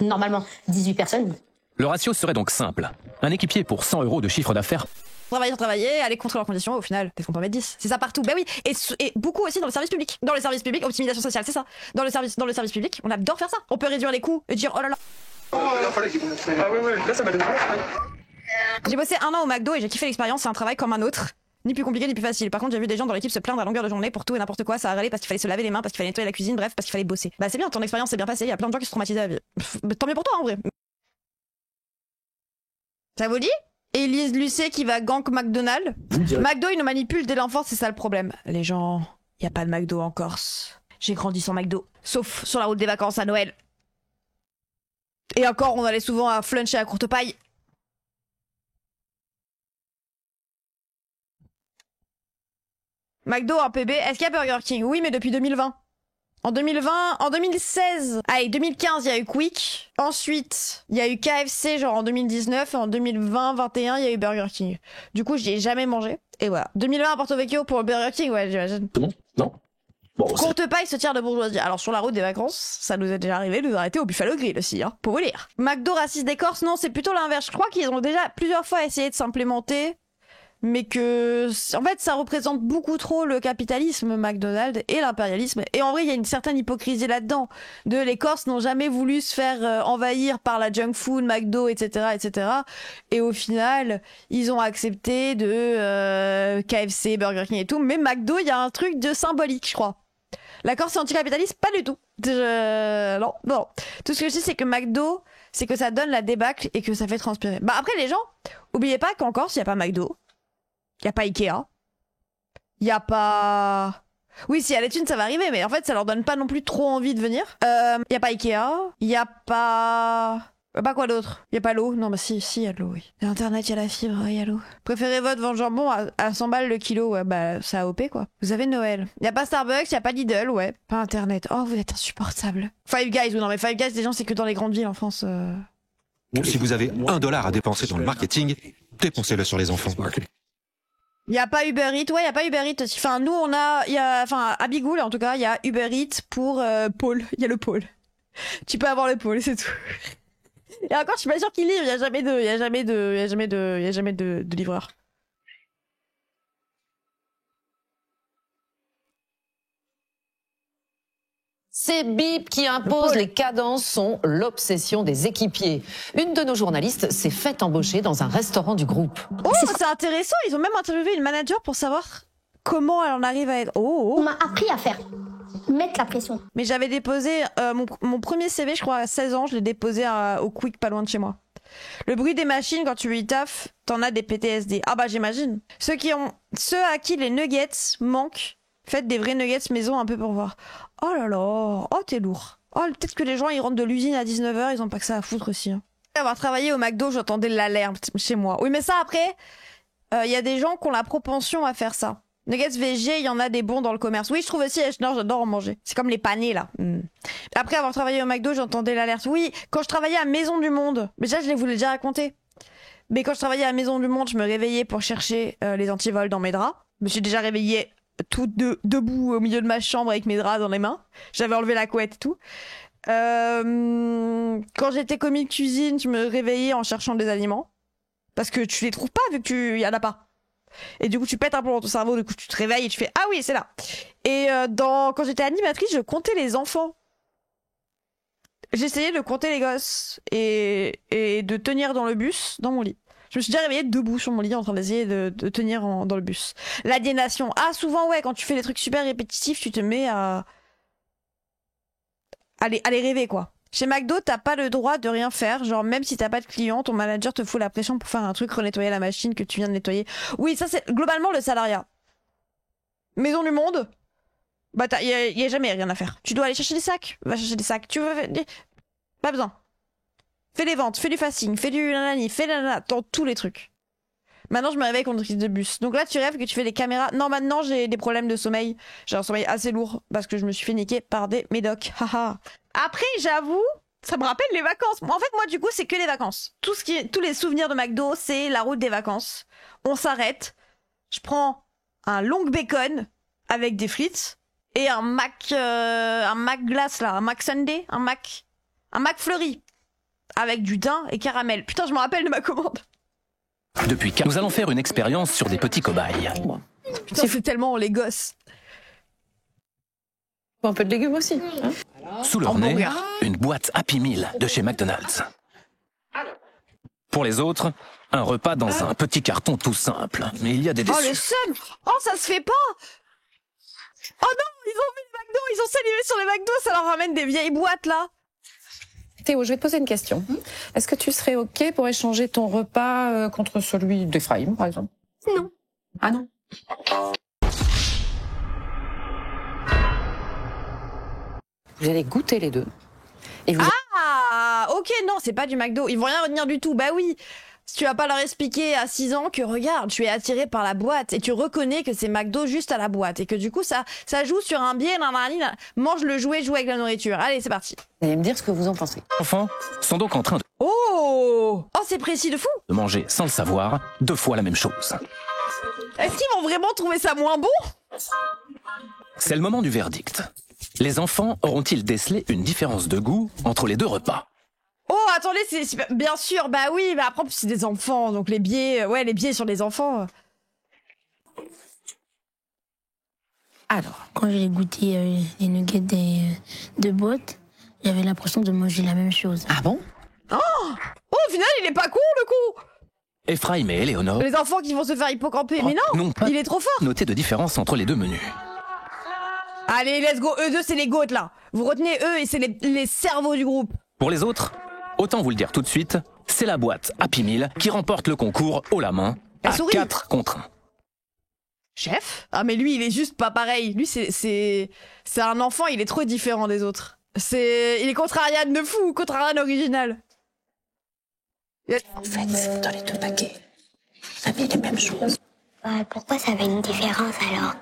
normalement 18 personnes. Le ratio serait donc simple. Un équipier pour 100 € de chiffre d'affaires. Travailler, aller contre leurs conditions, au final, ils font pas mettre 10. C'est ça partout. Ben oui, et beaucoup aussi dans le service public. Dans le service public, optimisation sociale, c'est ça. Dans le service public, on adore faire ça. On peut réduire les coûts et dire oh là là. Ah ouais, là ça m'a donné. J'ai bossé 1 an au McDo et j'ai kiffé l'expérience, c'est un travail comme un autre. Ni plus compliqué ni plus facile. Par contre, j'ai vu des gens dans l'équipe se plaindre à longueur de journée pour tout et n'importe quoi, ça a râlé parce qu'il fallait se laver les mains, parce qu'il fallait nettoyer la cuisine, bref, parce qu'il fallait bosser. Bah c'est bien, ton expérience s'est bien passée, il y a plein de gens qui se traumatisent à la vie. Tant mieux pour toi en vrai. Ça vous dit? Élise Lucet qui va gank McDonald's. McDo, il nous manipule dès l'enfance, c'est ça le problème. Les gens, y a pas de McDo en Corse. J'ai grandi sans McDo. Sauf sur la route des vacances à Noël. Et encore, on allait souvent à Flunch et à Courtepaille. McDo en PB, est-ce qu'il y a Burger King? Oui, mais depuis 2020. En 2016, allez, 2015, il y a eu Quick. Ensuite, il y a eu KFC, genre en 2019. Et en 2020-21, il y a eu Burger King. Du coup, j'y ai jamais mangé. Et voilà. 2020 à Porto Vecchio pour le Burger King, ouais, j'imagine. Non. Bon, Courtepaille se tire de bourgeoisie. Alors, sur la route des vacances, ça nous est déjà arrivé de nous arrêter au Buffalo Grill aussi, hein, pour vous lire. McDo raciste des Corses, non, c'est plutôt l'inverse. Je crois qu'ils ont déjà plusieurs fois essayé de s'implémenter. Mais que, en fait, ça représente beaucoup trop le capitalisme, McDonald's, et l'impérialisme. Et en vrai, il y a une certaine hypocrisie là-dedans. Les Corses n'ont jamais voulu se faire envahir par la junk food, McDo, etc., etc. Et au final, ils ont accepté de KFC, Burger King et tout. Mais McDo, il y a un truc de symbolique, je crois. La Corse est anticapitaliste? Pas du tout. Non. Tout ce que je dis, c'est que McDo, c'est que ça donne la débâcle et que ça fait transpirer. Bah après, les gens, oubliez pas qu'en Corse, il n'y a pas McDo. Y a pas Ikea. Y a pas... Oui, si y a les thunes, ça va arriver, mais en fait, ça leur donne pas non plus trop envie de venir. Y a pas Ikea. Y a pas... Pas quoi d'autre? Y a pas l'eau? Non, bah si, y a de l'eau, oui. Y a Internet, y a la fibre, y a l'eau. Préférez votre vin jambon à 100 balles le kilo, ouais, bah ça a OP, quoi. Vous avez Noël. Y a pas Starbucks, y a pas Lidl, ouais. Pas Internet. Oh, vous êtes insupportable. Five Guys, ou non, mais Five Guys, les gens, c'est que dans les grandes villes en France. Si vous avez $1 à dépenser dans le marketing, dépensez-le sur les enfants. Y a pas Uber Eats, ouais, y a pas Uber Eats aussi. Enfin, nous, à Bigoul, en tout cas, y a Uber Eats pour Pôle. Y a le Pôle. Tu peux avoir le Pôle, c'est tout. Et encore, je suis pas sûre qu'ils livrent. Y a jamais de livreur. Ces bips qui imposent les cadences sont l'obsession des équipiers. Une de nos journalistes s'est faite embaucher dans un restaurant du groupe. Oh, c'est intéressant. Ils ont même interviewé une manager pour savoir comment elle en arrive à être. On m'a appris à faire. Mettre la pression. Mais j'avais déposé mon premier CV, je crois, à 16 ans. Je l'ai déposé au Quick, pas loin de chez moi. Le bruit des machines, quand tu y taffes, t'en as des PTSD. Ah bah j'imagine. Ceux à qui les nuggets manquent, faites des vrais nuggets maison un peu pour voir. Oh là là, oh t'es lourd. Oh, peut-être que les gens ils rentrent de l'usine à 19h, ils ont pas que ça à foutre aussi. Hein. Avoir travaillé au McDo, j'entendais l'alarme chez moi. Oui, mais ça après, y a des gens qui ont la propension à faire ça. Nuggets VG, il y en a des bons dans le commerce. Oui, je trouve aussi, j'adore en manger. C'est comme les panés là. Après avoir travaillé au McDo, j'entendais l'alerte. Oui, quand je travaillais à Maison du Monde, mais ça je vous l'ai déjà raconté. Mais quand je travaillais à Maison du Monde, je me réveillais pour chercher les antivols dans mes draps. Je me suis déjà réveillée debout au milieu de ma chambre avec mes draps dans les mains. J'avais enlevé la couette et tout. Quand j'étais commis de cuisine, je me réveillais en cherchant des aliments. Parce que tu les trouves pas vu qu'il y en a pas. Et du coup, tu pètes un peu dans ton cerveau, du coup, tu te réveilles et tu fais « Ah oui, c'est là !» Et quand j'étais animatrice, je comptais les enfants. J'essayais de compter les gosses et de tenir dans le bus, dans mon lit. Je me suis déjà réveillée debout sur mon lit en train d'essayer de tenir dans le bus. L'aliénation. Ah, souvent, ouais, quand tu fais des trucs super répétitifs, tu te mets à les rêver, quoi. Chez McDo, t'as pas le droit de rien faire. Genre, même si t'as pas de client, ton manager te fout la pression pour faire un truc, renettoyer la machine que tu viens de nettoyer. Oui, ça, c'est globalement le salariat. Maison du Monde, bah, y a jamais rien à faire. Tu dois aller chercher des sacs. Va chercher des sacs. Tu veux... Pas besoin. Fais les ventes, fais du fasting, fais du nanani, fais nanana, dans tous les trucs. Maintenant, je me réveille conductrice de bus. Donc là, tu rêves que tu fais des caméras. Non, maintenant, j'ai des problèmes de sommeil. J'ai un sommeil assez lourd parce que je me suis fait niquer par des médocs. Haha. Après, j'avoue, ça me rappelle les vacances. En fait, moi, du coup, c'est que les vacances. Tous les souvenirs de McDo, c'est la route des vacances. On s'arrête. Je prends un long bacon avec des frites et un Mac glace là, un Mac Sunday, un Mac fleuri. avec du daim et caramel. Putain, je me rappelle de ma commande. Depuis nous allons faire une expérience sur des petits cobayes. Putain, c'est tellement les gosses. Un peu de légumes aussi. Hein. Sous leur nez, une boîte Happy Meal de chez McDonald's. Pour les autres, un repas dans un petit carton tout simple. Mais il y a des Oh, déçus. le seum. Oh, ça se fait pas. Oh non, ils ont vu le McDo, ils ont salivé sur les McDo, ça leur ramène des vieilles boîtes, là. Théo, je vais te poser une question. Est-ce que tu serais OK pour échanger ton repas contre celui d'Ephraim, par exemple? Non. Ah non? Vous allez goûter les deux. Et vous... Ah, ok, non, c'est pas du McDo. Ils vont rien retenir du tout. Bah oui. Si tu vas pas leur expliquer à 6 ans que regarde, tu es attiré par la boîte et tu reconnais que c'est McDo juste à la boîte et que du coup ça joue sur un biais, mange le jouet, joue avec la nourriture. Allez, c'est parti. Vous allez me dire ce que vous en pensez. Les enfants sont donc en train Oh, c'est précis de fou. de manger, sans le savoir, 2 fois la même chose. Est-ce qu'ils vont vraiment trouver ça moins bon? C'est le moment du verdict. Les enfants auront-ils décelé une différence de goût entre les 2 repas? Oh, attendez, c'est bien sûr, bah oui, bah après c'est des enfants, donc les biais, les biais sur les enfants. Alors, Quand j'ai goûté les nuggets de boîte, j'avais l'impression de manger la même chose. ah bon? Oh, au final, il est pas con le coup. Ephraim et Eleonore Les enfants qui vont se faire hippocamper, mais non, n'ont pas il est trop fort. noté de différence entre les 2 menus. Allez, let's go, eux deux c'est les goats là. Vous retenez eux et c'est les cerveaux du groupe. Pour les autres, autant vous le dire tout de suite, c'est la boîte Happy Meal qui remporte le concours haut la main Elle à sourit. 4 contre 1. Chef? Ah mais lui il est juste pas pareil. Lui c'est un enfant, il est trop différent des autres. Il est contrarian de fou, contrarian original. En fait, dans les 2 paquets, ça met les mêmes choses. Pourquoi ça avait une différence alors?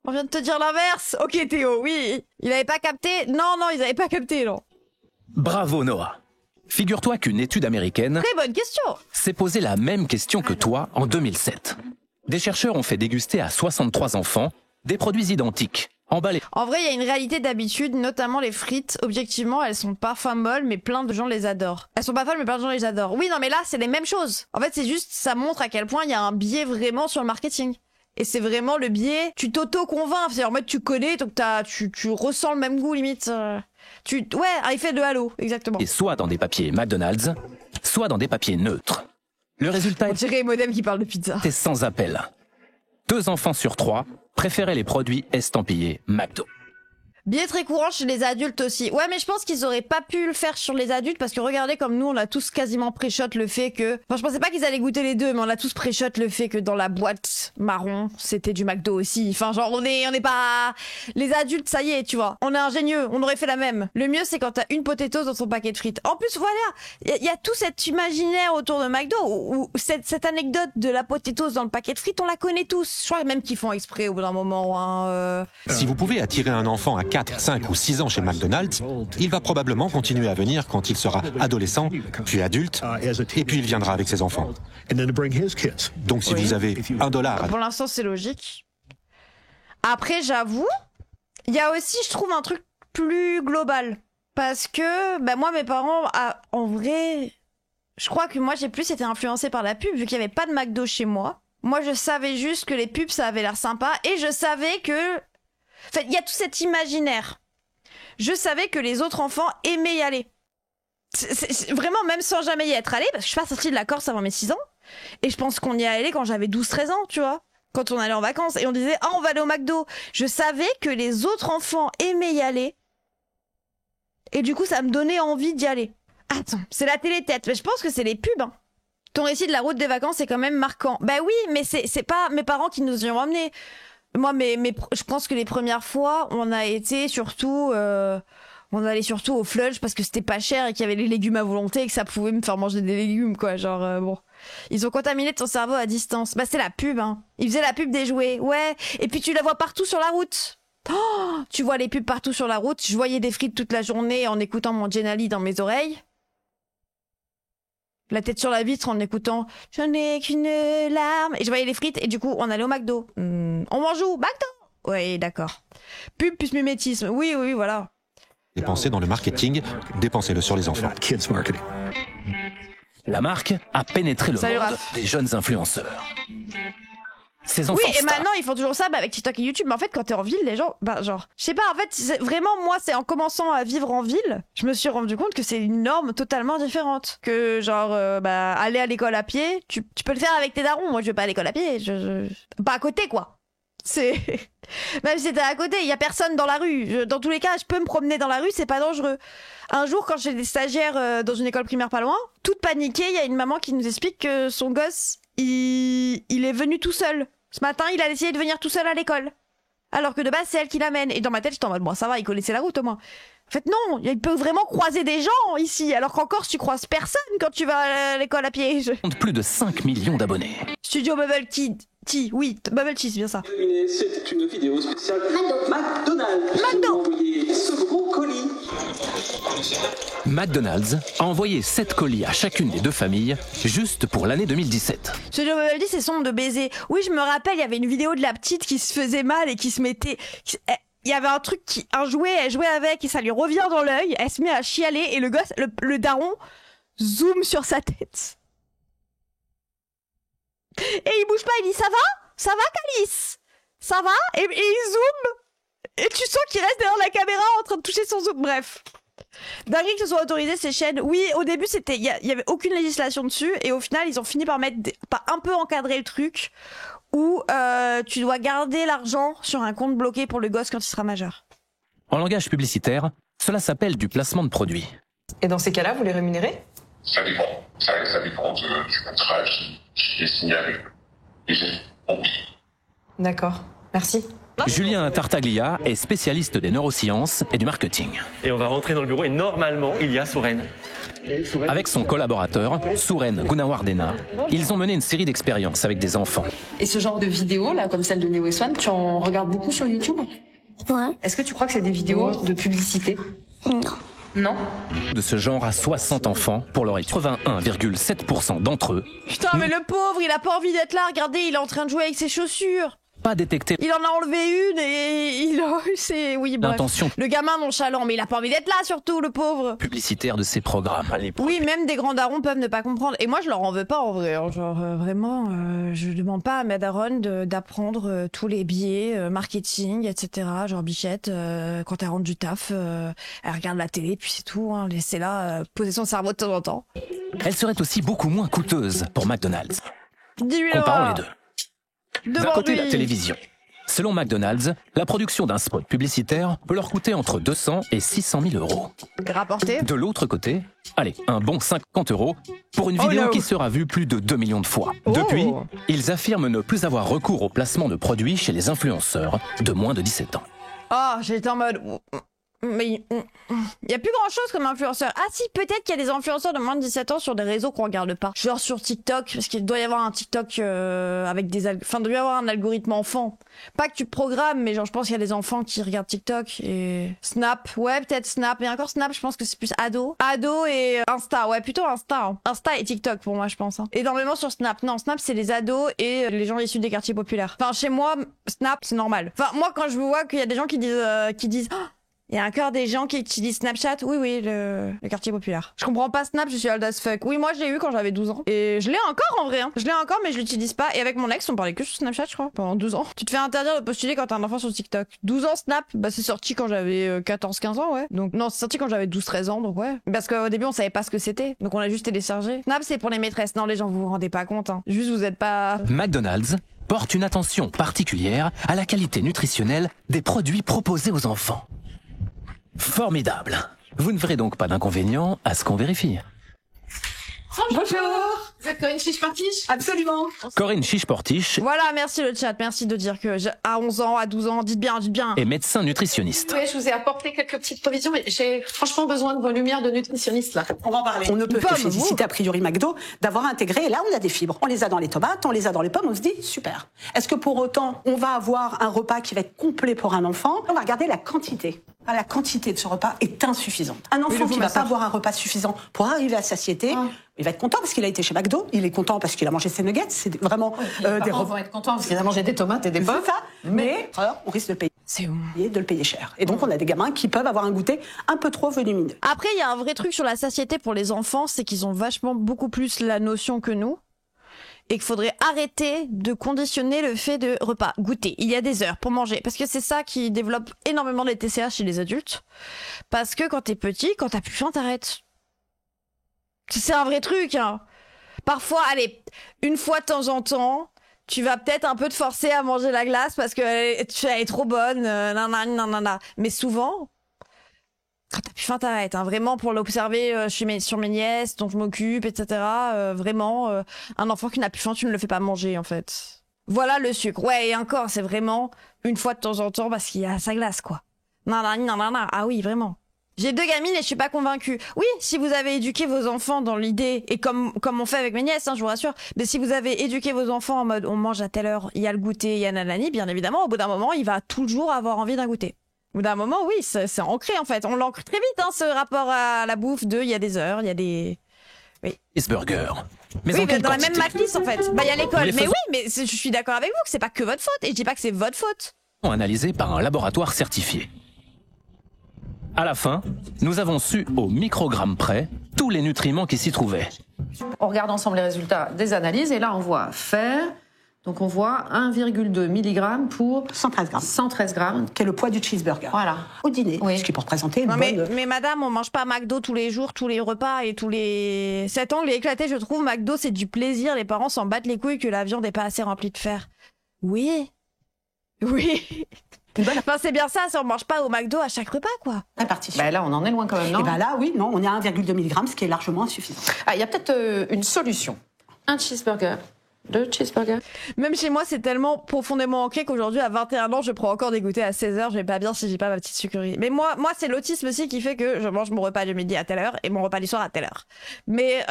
On vient de te dire l'inverse. Ok Théo, oui. Il avait pas capté. Non, ils avaient pas capté, non. Bravo Noah. Figure-toi qu'une étude américaine Très bonne question. s'est posé la même question que toi en 2007. Des chercheurs ont fait déguster à 63 enfants des produits identiques, emballés En vrai, il y a une réalité d'habitude, notamment les frites. Objectivement, elles sont parfois molles, mais plein de gens les adorent. Elles sont pas folles, mais plein de gens les adorent. Oui, non, mais là, c'est les mêmes choses. En fait, c'est juste, ça montre à quel point il y a un biais vraiment sur le marketing. Et c'est vraiment le biais, tu t'auto-convaincs. C'est en mode, tu connais, donc tu ressens le même goût, limite. Ouais, un effet de halo, exactement. soit dans des papiers McDonald's, soit dans des papiers neutres. Le résultat On dirait Modem qui parle de pizza. était sans appel. 2 enfants sur 3 préféraient les produits estampillés McDo. Biais très courant chez les adultes aussi. Ouais, mais je pense qu'ils auraient pas pu le faire sur les adultes parce que regardez comme nous, on a tous quasiment pré-shot le fait que... Enfin, je pensais pas qu'ils allaient goûter les deux, mais on a tous pré-shot le fait que dans la boîte marron, c'était du McDo aussi. Enfin, genre, on est pas... Les adultes, ça y est, tu vois. On est ingénieux, on aurait fait la même. Le mieux, c'est quand t'as une potatoes dans ton paquet de frites. En plus, voilà, il y a tout cet imaginaire autour de McDo où cette anecdote de la potatoes dans le paquet de frites, on la connaît tous. Je crois même qu'ils font exprès au bout d'un moment, hein, Si vous pouvez attirer un enfant à 4, 5 ou 6 ans chez McDonald's, il va probablement continuer à venir quand il sera adolescent, puis adulte, et puis il viendra avec ses enfants. Donc si Oui. vous avez $1 Pour l'instant, c'est logique. Après, j'avoue, il y a aussi, je trouve, un truc plus global. Parce que, bah, moi, mes parents, en vrai, je crois que moi, j'ai plus été influencée par la pub, vu qu'il n'y avait pas de McDo chez moi. Moi, je savais juste que les pubs, ça avait l'air sympa, et je savais que... En fait, il y a tout cet imaginaire. Je savais que les autres enfants aimaient y aller. C'est vraiment, même sans jamais y être allé, parce que je suis pas sortie de la Corse avant mes 6 ans, et je pense qu'on y est allé quand j'avais 12-13 ans, tu vois. Quand on allait en vacances, et on disait, ah, on va aller au McDo. Je savais que les autres enfants aimaient y aller, et du coup, ça me donnait envie d'y aller. Attends, c'est la télé-tête, mais je pense que c'est les pubs, hein. Ton récit de la route des vacances est quand même marquant. Bah oui, mais c'est pas mes parents qui nous y ont emmenés. Moi, je pense que les premières fois, on a été surtout, on allait surtout au Flunch parce que c'était pas cher et qu'il y avait les légumes à volonté et que ça pouvait me faire manger des légumes, quoi. Genre, bon. Ils ont contaminé ton cerveau à distance. Bah, c'est la pub, hein. Ils faisaient la pub des jouets, ouais. Et puis tu la vois partout sur la route. Oh, tu vois les pubs partout sur la route. Je voyais des frites toute la journée en écoutant mon Jenali dans mes oreilles. La tête sur la vitre en écoutant « Je n'ai qu'une larme ». Et je voyais les frites et du coup, on allait au McDo. On mange où? McDo. Oui, d'accord. Pub plus mimétisme. Oui, voilà. Dépensez dans le marketing, dépensez-le sur les enfants. La marque a pénétré le Salut, monde Raph. des jeunes influenceurs. Ces enfants Oui, et stars maintenant ils font toujours ça avec TikTok et YouTube. Mais en fait, quand t'es en ville, les gens, genre, je sais pas, en fait, vraiment, moi, c'est en commençant à vivre en ville, je me suis rendu compte que c'est une norme totalement différente. Que, genre, aller à l'école à pied, tu peux le faire avec tes darons. Moi, je vais pas à l'école à pied, pas à côté, quoi. C'est. Même si t'es à côté, il y a personne dans la rue. Dans tous les cas, je peux me promener dans la rue, c'est pas dangereux. Un jour, quand j'étais stagiaire dans une école primaire pas loin, toute paniquée, il y a une maman qui nous explique que son gosse, il est venu tout seul. Ce matin, il a décidé de venir tout seul à l'école. Alors que de base, c'est elle qui l'amène. Et dans ma tête, j'étais en mode, bon, ça va, il connaissait la route au moins. En fait, non, il peut vraiment croiser des gens ici. Alors qu'en Corse, tu croises personne quand tu vas à l'école à pied. comptent plus de 5 millions d'abonnés. Studio Bubble Tea, oui, Bubble Tea, c'est bien ça. C'est une vidéo spéciale McDonald's. McDo. Envoyé ce gros colis. McDonald's a envoyé 7 colis à chacune des deux familles juste pour l'année 2017. Studio Bubble Tea, c'est son de baiser. Oui, je me rappelle, il y avait une vidéo de la petite qui se faisait mal et qui se mettait... Il y avait un truc, un jouet, elle jouait avec et ça lui revient dans l'œil. Elle se met à chialer et le gosse, le daron, zoome sur sa tête. Et il bouge pas, il dit ça va Calice, ça va et il zoome et tu sens qu'il reste derrière la caméra en train de toucher son zoom. Bref, dingue que ce soit autorisé ces chaînes. Oui, au début c'était, il y avait aucune législation dessus et au final ils ont fini par par un peu encadrer le truc où tu dois garder l'argent sur un compte bloqué pour le gosse quand il sera majeur. En langage publicitaire, cela s'appelle du placement de produits. Et dans ces cas-là, vous les rémunérez? Ça dépend. Ça dépend du contrat qui est signé avec eux. Et j'ai compris. D'accord. Merci. Julien Tartaglia est spécialiste des neurosciences et du marketing. Et on va rentrer dans le bureau et normalement, il y a Souren. Avec son collaborateur, Souren Gunawardena, ils ont mené une série d'expériences avec des enfants. Et ce genre de vidéos, là, comme celle de Neo Swan, tu en regardes beaucoup sur YouTube? Ouais. Est-ce que tu crois que c'est des vidéos de publicité? Non. Non. De ce genre à 60 enfants, pour leur 81,7% d'entre eux, Putain, mais le pauvre, il a pas envie d'être là. Regardez, il est en train de jouer avec ses chaussures. pas détecté Il en a enlevé une et c'est oui bref. l'intention Le gamin nonchalant, mais il a pas envie d'être là surtout, le pauvre. publicitaire de ces programmes. Oui, même des grands darons peuvent ne pas comprendre. Et moi, je leur en veux pas en vrai. Genre vraiment, je demande pas à ma daronne d'apprendre tous les biais marketing, etc. Genre Bichette, quand elle rentre du taf, elle regarde la télé, puis c'est tout. Hein. Laissez-la poser son cerveau de temps en temps. Elle serait aussi beaucoup moins coûteuse pour McDonald's. Dis-lui Comparons les deux. D'un côté, lui. la télévision. Selon McDonald's, la production d'un spot publicitaire peut leur coûter entre 200 et 600 000 euros. Rapporté. De l'autre côté, allez, un bon 50 euros pour une vidéo qui sera vue plus de 2 millions de fois. Depuis, ils affirment ne plus avoir recours au placement de produits chez les influenceurs de moins de 17 ans. Oh, j'étais en mode... Mais il y a plus grand chose comme influenceur. Ah si, peut-être qu'il y a des influenceurs de moins de 17 ans sur des réseaux qu'on regarde pas. Genre sur TikTok, parce qu'il doit y avoir un TikTok avec des... Enfin, il doit y avoir un algorithme enfant. Pas que tu programmes, mais genre je pense qu'il y a des enfants qui regardent TikTok et... Snap, ouais peut-être Snap. Et encore Snap, je pense que c'est plus ado. Ado et Insta, ouais plutôt Insta. Hein. Insta et TikTok pour moi je pense. Hein. Énormément sur Snap. Non, Snap c'est les ados et les gens issus des quartiers populaires. Enfin chez moi, Snap c'est normal. Enfin moi quand je vois qu'il y a des gens qui disent oh, il y a encore des gens qui utilisent Snapchat. Oui, le quartier populaire. Je comprends pas Snap, je suis old as fuck. Oui, moi, je l'ai eu quand j'avais 12 ans. Et je l'ai encore, en vrai. Hein. Je l'ai encore, mais je l'utilise pas. Et avec mon ex, on parlait que sur Snapchat, je crois, pendant 12 ans. Tu te fais interdire de postuler quand t'as un enfant sur TikTok. 12 ans, Snap, bah c'est sorti quand j'avais 14-15 ans, ouais. Donc, non, c'est sorti quand j'avais 12-13 ans, donc ouais. Parce qu'au début, on savait pas ce que c'était. Donc, on a juste téléchargé. Snap, c'est pour les maîtresses. Non, les gens, vous vous rendez pas compte. Hein. Juste, vous êtes pas... McDonald's porte une attention particulière à la qualité nutritionnelle des produits proposés aux enfants. Formidable. Vous ne verrez donc pas d'inconvénient à ce qu'on vérifie. Bonjour. Vous êtes Corinne Chiche-Portiche? Absolument. Corinne Chiche-Portiche Voilà, merci le chat. Merci de dire que à 11 ans, à 12 ans, dites bien. est médecin nutritionniste. Oui, je vous ai apporté quelques petites provisions, mais j'ai franchement besoin de vos lumières de nutritionniste, là. On va en parler. On ne peut que féliciter a priori McDo d'avoir intégré, et là on a des fibres. On les a dans les tomates, on les a dans les pommes, on se dit super. Est-ce que pour autant on va avoir un repas qui va être complet pour un enfant? On va regarder la quantité. La quantité de ce repas est insuffisante. Un enfant qui va pas avoir un repas suffisant pour arriver à satiété, il va être content parce qu'il a été chez McDo, il est content parce qu'il a mangé ses nuggets, c'est vraiment des parents vont être contents parce qu'ils ont mangé des tomates et des pommes. C'est ça, mais alors, on risque de payer. C'est où ? Et de le payer cher. Et donc, on a des gamins qui peuvent avoir un goûter un peu trop volumineux. Après, il y a un vrai truc sur la satiété pour les enfants, c'est qu'ils ont vachement beaucoup plus la notion que nous. Et qu'il faudrait arrêter de conditionner le fait de repas, goûter. Il y a des heures pour manger. Parce que c'est ça qui développe énormément les TCA chez les adultes. Parce que quand t'es petit, quand t'as plus faim, t'arrêtes. C'est un vrai truc, hein. Parfois, allez, une fois de temps en temps, tu vas peut-être un peu te forcer à manger la glace parce qu'elle est trop bonne, nanana. Mais souvent, quand t'as plus faim, t'arrêtes. Hein. Vraiment, pour l'observer sur mes nièces, dont je m'occupe, etc. Vraiment, un enfant qui n'a plus faim, tu ne le fais pas manger, en fait. Voilà le sucre. Ouais, et encore, c'est vraiment une fois de temps en temps parce qu'il y a sa glace, quoi. Nanana. Ah oui, vraiment. J'ai 2 gamines et je suis pas convaincue. Oui, si vous avez éduqué vos enfants dans l'idée, et comme on fait avec mes nièces, hein, je vous rassure, mais si vous avez éduqué vos enfants en mode on mange à telle heure, il y a le goûter, il y a nanani, bien évidemment, au bout d'un moment, il va toujours avoir envie d'un goûter. Au bout d'un moment, oui, c'est ancré en fait. On l'ancre très vite, hein, ce rapport à la bouffe il y a des heures, il y a des... Oui. Cheeseburger. Mais oui, mais dans la même matrice en fait. Bah, il y a l'école. Mais oui, mais je suis d'accord avec vous que c'est pas que votre faute, et je dis pas que c'est votre faute. Analysés par un laboratoire certifié. À la fin, nous avons su au microgramme près tous les nutriments qui s'y trouvaient. On regarde ensemble les résultats des analyses et là on voit fer. Donc on voit 1,2 mg pour 113 grammes. 113 grammes. Qui est le poids du cheeseburger. Voilà. Au dîner. Oui. Ce qui est pour présenter une bonne... Mais madame, on mange pas McDo tous les jours, tous les repas et tous les... Cet angle est éclaté, je trouve. McDo, c'est du plaisir. Les parents s'en battent les couilles que la viande n'est pas assez remplie de fer. Oui. Enfin, c'est bien ça, si on mange pas au McDo à chaque repas, quoi. Répartition. Bah là, on en est loin quand même, non ? Et bah là, oui, non, on est à 1,2 mg, ce qui est largement insuffisant. Ah, il y a peut-être une solution. Un cheeseburger. 2 cheeseburgers. Même chez moi, c'est tellement profondément ancré qu'aujourd'hui, à 21 ans, je prends encore des goûters à 16h. Je vais pas bien si j'ai pas ma petite sucrerie. Mais moi, c'est l'autisme aussi qui fait que je mange mon repas du midi à telle heure et mon repas du soir à telle heure. Mais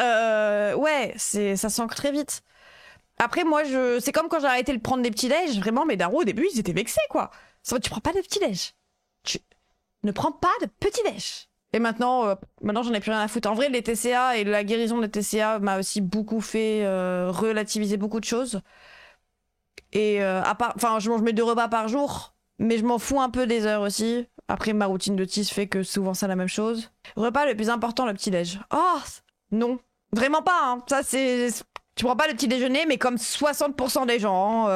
ouais, ça s'ancre très vite. Après, moi, c'est comme quand j'ai arrêté de prendre des petits-déj. Vraiment, mes darons, au début, ils étaient vexés, quoi. Tu prends pas de petit-déj. Tu ne prends pas de petit-déj. Et maintenant j'en ai plus rien à foutre. En vrai, les TCA et la guérison des TCA m'a aussi beaucoup fait relativiser beaucoup de choses. Et je mange mes 2 repas par jour, mais je m'en fous un peu des heures aussi. Après, ma routine de tis fait que souvent c'est la même chose. Repas le plus important, le petit-déj. Oh, non. Vraiment pas, hein. Ça, c'est... Tu prends pas le petit déjeuner, mais comme 60% des gens...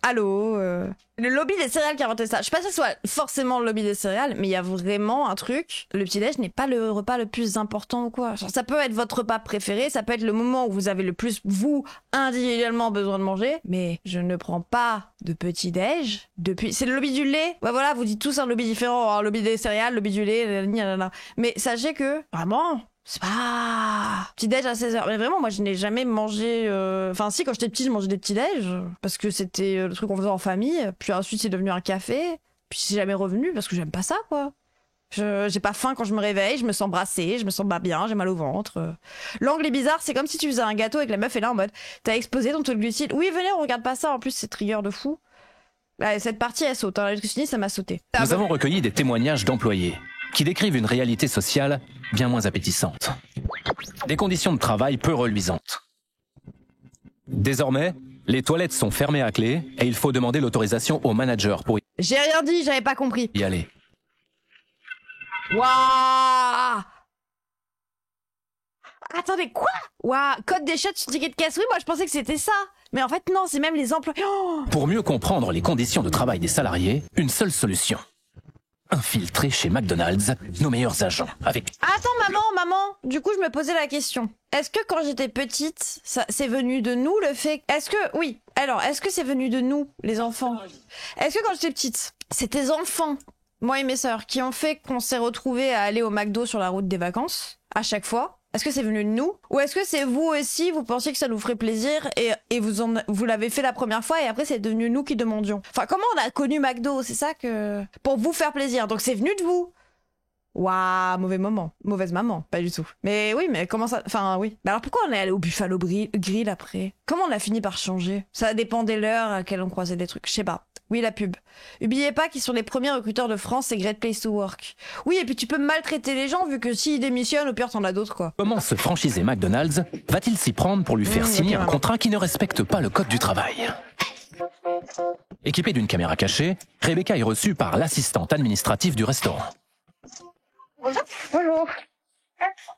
Allô Le lobby des céréales qui a inventé ça. Je sais pas si ce soit forcément le lobby des céréales, mais il y a vraiment un truc. Le petit-déj n'est pas le repas le plus important ou quoi. Genre, ça peut être votre repas préféré, ça peut être le moment où vous avez le plus, vous, individuellement besoin de manger, mais je ne prends pas de petit-déj depuis... C'est le lobby du lait. Ouais, voilà, vous dites tous un lobby différent. Un lobby des céréales, lobby du lait, mais sachez que, vraiment... C'est pas... Petit-déj à 16h. Mais vraiment, moi, je n'ai jamais mangé... Enfin, si, quand j'étais petite, je mangeais des petits-déj. Parce que c'était le truc qu'on faisait en famille. Puis ensuite, c'est devenu un café. Puis c'est jamais revenu parce que j'aime pas ça, quoi. J'ai pas faim quand je me réveille. Je me sens brassée. Je me sens pas bien. J'ai mal au ventre. L'angle est bizarre. C'est comme si tu faisais un gâteau et que la meuf est là en mode... T'as explosé ton taux de glucides. Oui, venez, on regarde pas ça. En plus, c'est trigger de fou. Là, cette partie, elle saute. La nutritionniste, ça m'a sauté. Nous avons recueilli des témoignages d'employés qui décrivent une réalité sociale bien moins appétissante. Des conditions de travail peu reluisantes. Désormais, les toilettes sont fermées à clé et il faut demander l'autorisation au manager pour J'ai rien dit, j'avais pas compris. y aller. Waouh! Attendez, quoi? Waouh! Code des chiottes sur ticket de caisse. Oui, moi je pensais que c'était ça. Mais en fait, non, c'est même les employés. Oh, Pour mieux comprendre les conditions de travail des salariés, une seule solution. Infiltrer chez McDonald's nos meilleurs agents avec... Attends, maman, du coup, je me posais la question. Est-ce que quand j'étais petite, c'est venu de nous le fait... Est-ce que c'est venu de nous, les enfants? Est-ce que quand j'étais petite, c'est tes enfants, moi et mes sœurs, qui ont fait qu'on s'est retrouvés à aller au McDo sur la route des vacances, à chaque fois? Est-ce que c'est venu de nous? Ou est-ce que c'est vous aussi, vous pensiez que ça nous ferait plaisir et vous l'avez fait la première fois et après c'est devenu nous qui demandions? Enfin, comment on a connu McDo? C'est ça que... Pour vous faire plaisir. Donc c'est venu de vous. Waouh, mauvais moment. Mauvaise maman. Pas du tout. Mais oui, mais comment ça... Enfin, oui. Mais alors pourquoi on est allé au Buffalo Grill après? Comment on a fini par changer? Ça dépendait l'heure à laquelle on croisait des trucs. Je sais pas. Oui, la pub. N'oubliez pas qu'ils sont les premiers recruteurs de France, c'est Great Place to Work. Oui, et puis tu peux maltraiter les gens vu que s'ils démissionnent, au pire t'en as d'autres, quoi. Comment ce franchisé McDonald's va-t-il s'y prendre pour lui faire signer un contrat qui ne respecte pas le code du travail? Équipée d'une caméra cachée, Rebecca est reçue par l'assistante administrative du restaurant. Bonjour.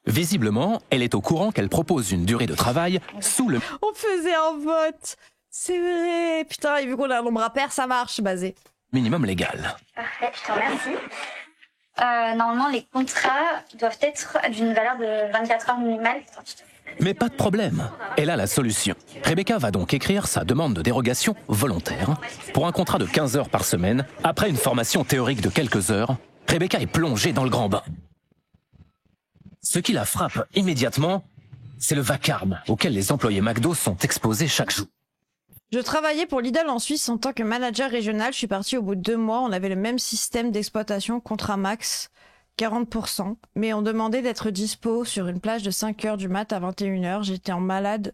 Visiblement, elle est au courant qu'elle propose une durée de travail sous le... On faisait un vote. C'est vrai. Putain, et vu qu'on a un nombre impair, ça marche, basé. minimum légal. Parfait, je te remercie. Normalement, les contrats doivent être d'une valeur de 24 heures minimale. Mais pas de problème, elle a la solution. Rebecca va donc écrire sa demande de dérogation volontaire pour un contrat de 15 heures par semaine. Après une formation théorique de quelques heures, Rebecca est plongée dans le grand bain. Ce qui la frappe immédiatement, c'est le vacarme auquel les employés McDo sont exposés chaque jour. Je travaillais pour Lidl en Suisse en tant que manager régional. Je suis partie au bout de 2 mois. On avait le même système d'exploitation, contrat max, 40%. Mais on demandait d'être dispo sur une plage de 5h du mat à 21h. J'étais en malade.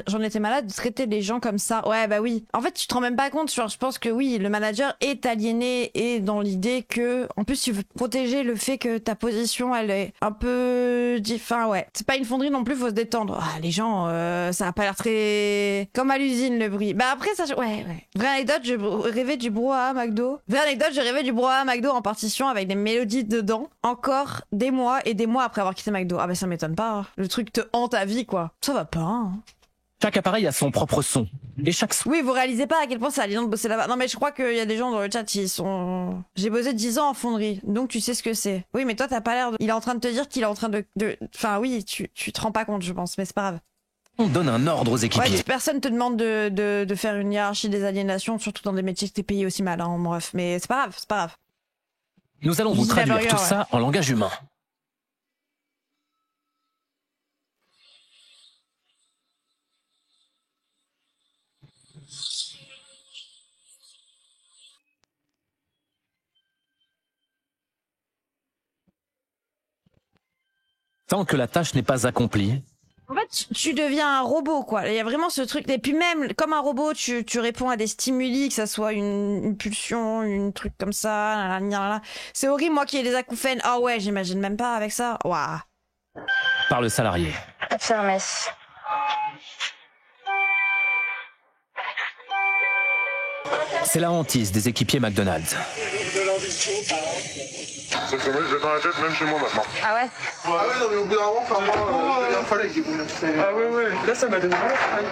J'en étais malade de traiter les gens comme ça. Ouais, bah oui. En fait, tu te rends même pas compte. Genre, je pense que oui, le manager est aliéné et dans l'idée que, en plus, tu veux protéger le fait que ta position, elle est un peu, enfin, ouais. C'est pas une fonderie non plus, faut se détendre. Ah, les gens, ça a pas l'air très, comme à l'usine, le bruit. Bah après, ça, ouais. Vraie anecdote, je rêvais du brouhaha McDo. Vraie anecdote, je rêvais du brouhaha McDo en partition avec des mélodies dedans. Encore des mois et des mois après avoir quitté McDo. Ah bah ça m'étonne pas. Hein. Le truc te hante à vie, quoi. Ça va pas, hein. Chaque appareil a son propre son. Et chaque... Oui, vous réalisez pas à quel point c'est aliénant de bosser là-bas. Non, mais je crois qu'il y a des gens dans le chat, ils sont... J'ai bossé 10 ans en fonderie, donc tu sais ce que c'est. Oui, mais toi, t'as pas l'air de... Il est en train de te dire qu'il est en train de... Enfin, oui, tu te rends pas compte, je pense, mais c'est pas grave. On donne un ordre aux équipiers. Ouais, personne te demande de faire une hiérarchie des aliénations, surtout dans des métiers que t'es payé aussi mal, hein, bref. Mais c'est pas grave, c'est pas grave. Nous allons vous traduire tout ça en langage humain. Tant que la tâche n'est pas accomplie. En fait, tu deviens un robot, quoi. Il y a vraiment ce truc. Et puis même, comme un robot, tu réponds à des stimuli, que ça soit une pulsion, une truc comme ça. C'est horrible, moi qui ai des acouphènes. Ah ouais, j'imagine même pas avec ça. Waouh. Par le salarié. Affirmé. C'est la hantise des équipiers McDonald's. C'est que moi, je l'ai dans la tête, même chez moi maintenant. Ah ouais? Ah ouais, non, mais au bout d'un moment, enfin, moi, il fallait qu'il boule. Ah ouais, là, ça m'a donné mal.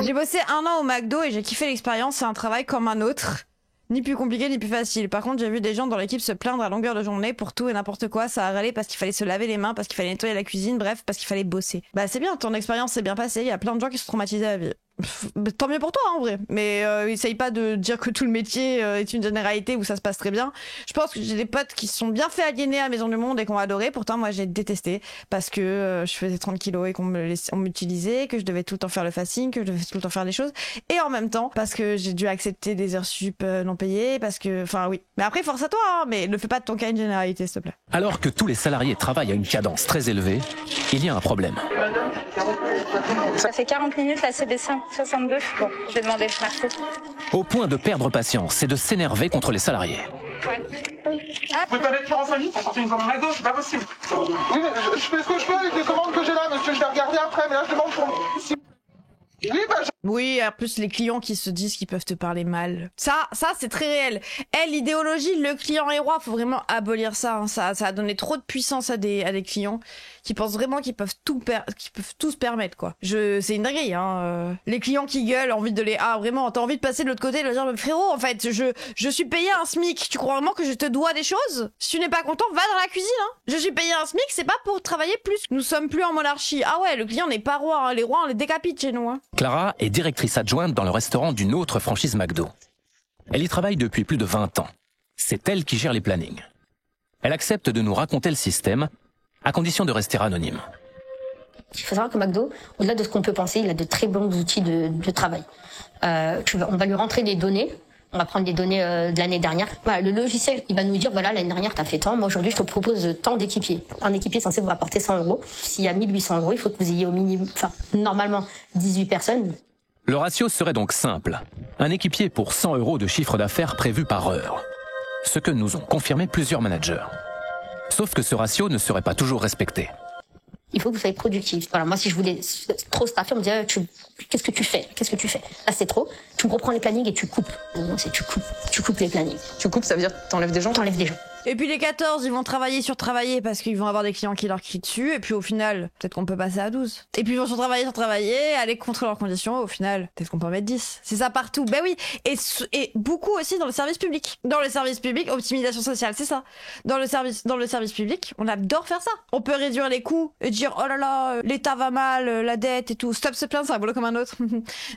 J'ai bossé 1 an au McDo et j'ai kiffé l'expérience. C'est un travail comme un autre. Ni plus compliqué, ni plus facile. Par contre, j'ai vu des gens dans l'équipe se plaindre à longueur de journée pour tout et n'importe quoi. Ça a râlé parce qu'il fallait se laver les mains, parce qu'il fallait nettoyer la cuisine, bref, parce qu'il fallait bosser. Bah, c'est bien, ton expérience s'est bien passée. Il y a plein de gens qui se traumatisés à vie. Tant mieux pour toi, hein, en vrai. Mais essaye pas de dire que tout le métier est une généralité où ça se passe très bien. Je pense que j'ai des potes qui se sont bien fait aliéner à Maison du Monde et qu'on a adoré. Pourtant, moi, j'ai détesté parce que je faisais 30 kilos et qu'on m'utilisait, que je devais tout le temps faire le fasting, que je devais tout le temps faire des choses. Et en même temps, parce que j'ai dû accepter des heures sup non payées, parce que... Enfin, oui. Mais après, force à toi, hein, mais ne fais pas de ton cas une généralité, s'il te plaît. Alors que tous les salariés travaillent à une cadence très élevée, il y a un problème. Ça fait 40 minutes, là, c'est des 62. Bon, je vais demander. Merci. Au point de perdre patience et de s'énerver contre les salariés. Ouais. Vous pouvez pas mettre 45 minutes pour sortir une commande McDo, c'est pas possible. Oui, mais je fais ce que je peux avec les commandes que j'ai là, monsieur, je vais regarder après, mais là, je demande pour... Oui, bah, oui, en plus les clients qui se disent qu'ils peuvent te parler mal. Ça c'est très réel. L'idéologie, le client est roi, faut vraiment abolir ça. Hein. Ça a donné trop de puissance à des clients qui pensent vraiment qu'ils peuvent tout se permettre, quoi. C'est une dinguerie, hein. Les clients qui gueulent, envie de les... Ah, vraiment, t'as envie de passer de l'autre côté et de leur dire, mais frérot, en fait, je suis payé un SMIC. Tu crois vraiment que je te dois des choses? Si tu n'es pas content, va dans la cuisine, hein. Je suis payé un SMIC, c'est pas pour travailler plus. Nous sommes plus en monarchie. Ah ouais, le client n'est pas roi, hein. Les rois, on les décapite chez nous, hein. Clara est directrice adjointe dans le restaurant d'une autre franchise McDo. Elle y travaille depuis plus de 20 ans. C'est elle qui gère les plannings. Elle accepte de nous raconter le système, à condition de rester anonyme. Il faut savoir que McDo, au-delà de ce qu'on peut penser, il a de très bons outils de travail. On va lui rentrer des données. On va prendre des données de l'année dernière. Voilà, le logiciel, il va nous dire, voilà, l'année dernière, t'as fait tant. Moi, aujourd'hui, je te propose tant d'équipiers. Un équipier est censé vous rapporter 100 €. S'il y a 1800 €, il faut que vous ayez au minimum, normalement, 18 personnes. Le ratio serait donc simple. Un équipier pour 100 € de chiffre d'affaires prévu par heure. Ce que nous ont confirmé plusieurs managers. Sauf que ce ratio ne serait pas toujours respecté. Il faut que vous soyez productif. Voilà, moi, si je voulais trop staffer, on me disait, qu'est-ce que tu fais? Là, c'est trop. Tu me reprends les plannings et tu coupes. Tu coupes les plannings. Tu coupes, ça veut dire t'enlèves des gens? T'enlèves des gens. Et puis les 14, ils vont travailler sur travailler parce qu'ils vont avoir des clients qui leur crient dessus. Et puis au final, peut-être qu'on peut passer à 12. Et puis ils vont sur travailler, aller contre leurs conditions. Au final, peut-être qu'on peut en mettre 10. C'est ça partout. Ben oui. Et beaucoup aussi dans le service public. Dans le service public, optimisation sociale, c'est ça. Dans le service public, on adore faire ça. On peut réduire les coûts et dire, oh là là, l'État va mal, la dette et tout. Stop se plaindre, c'est un boulot comme un autre.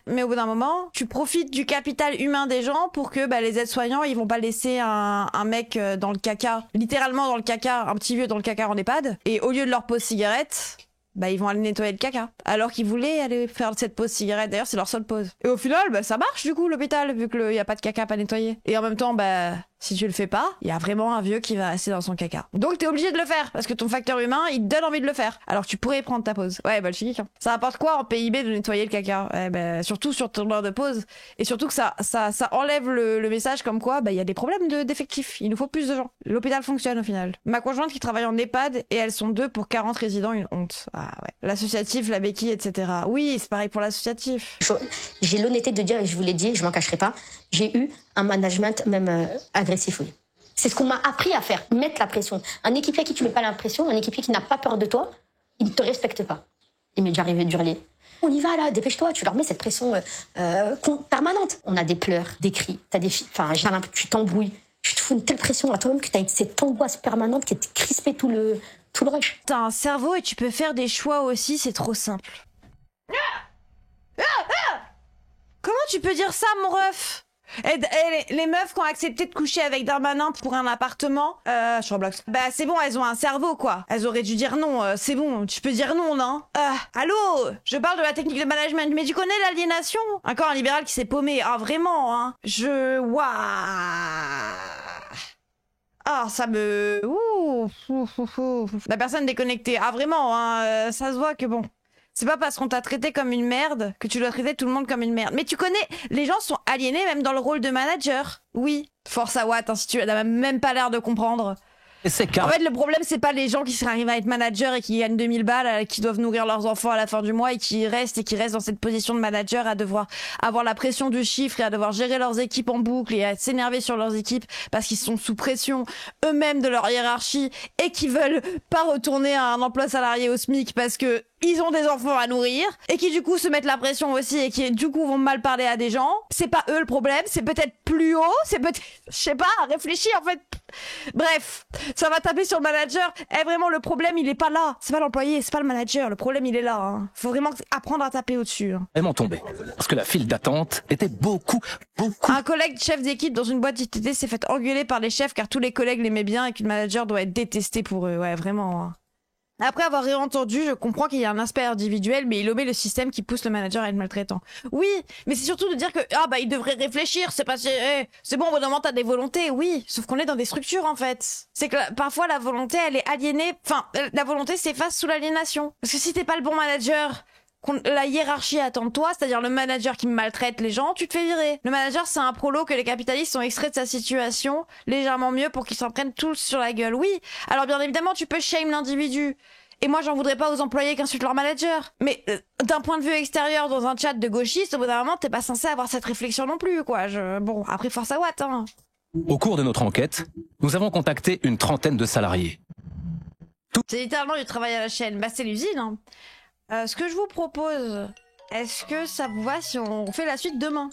Mais au bout d'un moment, tu profites du capital humain des gens pour que les aides-soignants, ils vont pas laisser un mec dans le caca, littéralement dans le caca, un petit vieux dans le caca en EHPAD, et au lieu de leur pause cigarette, ils vont aller nettoyer le caca. Alors qu'ils voulaient aller faire cette pause cigarette, d'ailleurs c'est leur seule pause. Et au final, ça marche du coup l'hôpital, vu qu'il y a pas de caca à pas nettoyer. Et en même temps, si tu le fais pas, il y a vraiment un vieux qui va rester dans son caca. Donc t'es obligé de le faire, parce que ton facteur humain, il te donne envie de le faire. Alors que tu pourrais prendre ta pause. Ouais, bolchevique. Hein. Ça apporte quoi en PIB de nettoyer le caca? Surtout sur ton heure de pause. Et surtout que ça enlève le message comme quoi, il y a des problèmes d'effectifs. Il nous faut plus de gens. L'hôpital fonctionne au final. Ma conjointe qui travaille en EHPAD, et elles sont 2 pour 40 résidents, une honte. Ah ouais. L'associatif, la béquille, etc. Oui, c'est pareil pour l'associatif. J'ai l'honnêteté de dire, et je vous l'ai dit, je m'en cacherai pas, j'ai eu un management même agressif, oui. C'est ce qu'on m'a appris à faire, mettre la pression. Un équipier à qui tu mets pas la pression, un équipier qui n'a pas peur de toi, il ne te respecte pas. Il m'est déjà arrivé de hurler. On y va là, dépêche-toi, tu leur mets cette pression permanente. On a des pleurs, des cris, t'as des filles, tu t'embrouilles, tu te fous une telle pression à toi-même que t'as cette angoisse permanente qui te crispé tout le rush. T'as un cerveau et tu peux faire des choix aussi, c'est trop simple. Comment tu peux dire ça, mon ref? Et les meufs qui ont accepté de coucher avec Darmanin pour un appartement, je suis en bloc. C'est bon, elles ont un cerveau, quoi. Elles auraient dû dire non, c'est bon, tu peux dire non, non? Allô? Je parle de la technique de management, mais tu connais l'aliénation? Encore un libéral qui s'est paumé, vraiment, hein. Ah, ça me... La personne déconnectée, vraiment, hein, ça se voit que bon... C'est pas parce qu'on t'a traité comme une merde que tu dois traiter tout le monde comme une merde. Mais tu connais, les gens sont aliénés même dans le rôle de manager. Oui, force à Watt, hein, si tu n'as même pas l'air de comprendre. En fait, le problème, c'est pas les gens qui arrivent à être manager et qui gagnent 2000 balles, qui doivent nourrir leurs enfants à la fin du mois et qui restent dans cette position de manager à devoir avoir la pression du chiffre et à devoir gérer leurs équipes en boucle et à s'énerver sur leurs équipes parce qu'ils sont sous pression eux-mêmes de leur hiérarchie et qui veulent pas retourner à un emploi salarié au SMIC parce que ils ont des enfants à nourrir et qui du coup se mettent la pression aussi et qui du coup vont mal parler à des gens. C'est pas eux le problème, c'est peut-être plus haut, c'est peut-être, je sais pas, réfléchis en fait. Bref, ça va taper sur le manager. Vraiment le problème il est pas là, c'est pas l'employé, c'est pas le manager, le problème il est là. Hein. Faut vraiment apprendre à taper au-dessus. Hein. Elles m'ont tombé parce que la file d'attente était beaucoup. Un collègue chef d'équipe dans une boîte ITT s'est fait engueuler par les chefs car tous les collègues l'aimaient bien et que le manager doit être détesté pour eux. Ouais, vraiment. Hein. Après avoir réentendu, je comprends qu'il y a un aspect individuel, mais il omet le système qui pousse le manager à être maltraitant. Oui, mais c'est surtout de dire que il devrait réfléchir, c'est pas c'est bon, au bout d'un moment t'as des volontés, oui, sauf qu'on est dans des structures en fait. C'est que parfois la volonté elle est aliénée, la volonté s'efface sous l'aliénation. Parce que si t'es pas le bon manager, la hiérarchie attend de toi, c'est-à-dire le manager qui maltraite les gens, tu te fais virer. Le manager, c'est un prolo que les capitalistes ont extrait de sa situation légèrement mieux pour qu'ils s'en prennent tous sur la gueule. Oui, alors bien évidemment, tu peux shame l'individu. Et moi, j'en voudrais pas aux employés qui insultent leur manager. Mais d'un point de vue extérieur, dans un chat de gauchistes, au bout d'un moment, t'es pas censé avoir cette réflexion non plus, quoi. Bon, après, force à Watt, hein. Au cours de notre enquête, nous avons contacté une trentaine de salariés. C'est littéralement du travail à la chaîne. C'est l'usine, hein. Ce que je vous propose, est-ce que ça vous va si on fait la suite demain ?